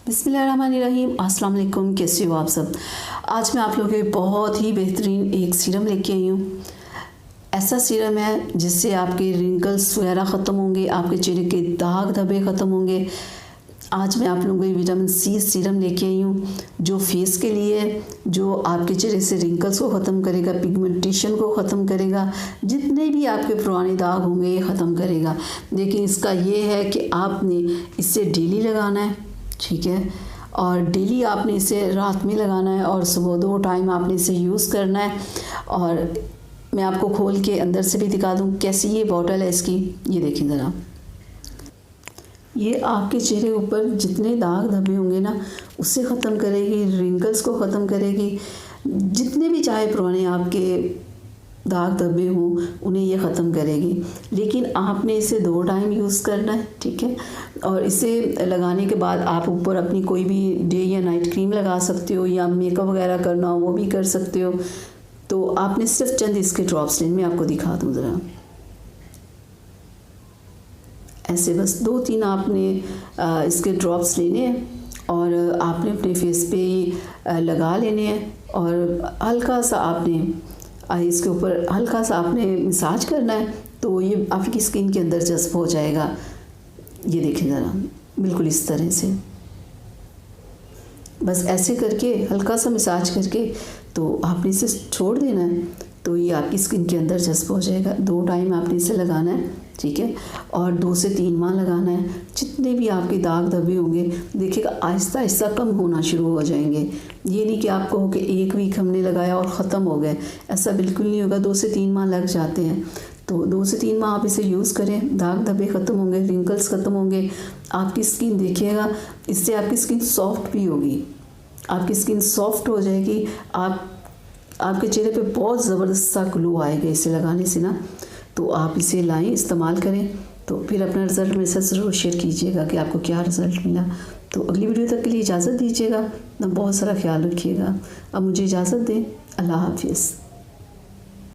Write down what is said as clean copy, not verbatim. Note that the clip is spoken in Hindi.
बिस्मिल्लाहिर्रहमानिर्रहीम। अस्सलाम वालेकुम। कैसे हो आप सब। आज मैं आप लोगों के बहुत ही बेहतरीन एक सीरम लेके आई हूँ। ऐसा सीरम है जिससे आपके रिंकल्स वगैरह ख़त्म होंगे, आपके चेहरे के दाग धब्बे ख़त्म होंगे। आज मैं आप लोगों को विटामिन सी सीरम लेके आई हूँ जो फेस के लिए, जो आपके चेहरे से रिंकल्स को ख़त्म करेगा, पिगमेंटेशन को ख़त्म करेगा, जितने भी आपके पुराने दाग होंगे ये ख़त्म करेगा। लेकिन इसका ये है कि आपने इसे डेली लगाना है, ठीक है। और डेली आपने इसे रात में लगाना है और सुबह 2 टाइम आपने इसे यूज़ करना है। और मैं आपको खोल के अंदर से भी दिखा दूँ कैसी ये बॉटल है इसकी। ये देखें ज़रा, ये आपके चेहरे ऊपर जितने दाग धब्बे होंगे ना उससे ख़त्म करेगी, रिंकल्स को ख़त्म करेगी। जितने भी चाहे पुराने आपके दाग धब्बे हों उन्हें ये ख़त्म करेगी। लेकिन आपने इसे 2 टाइम यूज़ करना है, ठीक है। और इसे लगाने के बाद आप ऊपर अपनी कोई भी डे या नाइट क्रीम लगा सकते हो, या मेकअप वगैरह करना हो वो भी कर सकते हो। तो आपने सिर्फ चंद इसके ड्रॉप्स लेने, मैं आपको दिखा दूँ ज़रा। ऐसे बस 2-3 आपने इसके ड्रॉप्स लेने हैं और आपने अपने फेस पे लगा लेने हैं। और हल्का सा आपने इसके ऊपर हल्का सा आपने मसाज करना है, तो ये आपकी स्किन के अंदर जज्ब हो जाएगा। ये देखें ज़रा, बिल्कुल इस तरह से बस ऐसे करके हल्का सा मसाज करके तो आपने इसे छोड़ देना है, तो ये आपकी स्किन के अंदर जज्ब हो जाएगा। 2 टाइम आपने इसे लगाना है, ठीक है। और 2 से 3 माह लगाना है। जितने भी आपके दाग धब्बे होंगे देखिएगा आहिस्ता आहिस्ता कम होना शुरू हो जाएंगे। ये नहीं कि आपको हो कि 1 वीक हमने लगाया और ख़त्म हो गए, ऐसा बिल्कुल नहीं होगा। 2 से 3 माह लग जाते हैं। तो 2 से 3 माह आप इसे यूज़ करें, दाग धब्बे ख़त्म होंगे, रिंकल्स ख़त्म होंगे। आपकी स्किन देखिएगा, इससे आपकी स्किन सॉफ्ट भी होगी, आपकी स्किन सॉफ्ट हो जाएगी। आपके चेहरे पे बहुत ज़बरदस्त सा ग्लो आएगा इसे लगाने से ना। तो आप इसे लाएं, इस्तेमाल करें, तो फिर अपना रिज़ल्ट मेरे साथ ज़रूर शेयर कीजिएगा कि आपको क्या रिज़ल्ट मिला। तो अगली वीडियो तक के लिए इजाज़त दीजिएगा, ना बहुत सारा ख्याल रखिएगा। अब मुझे इजाज़त दें। अल्लाह हाफिज़।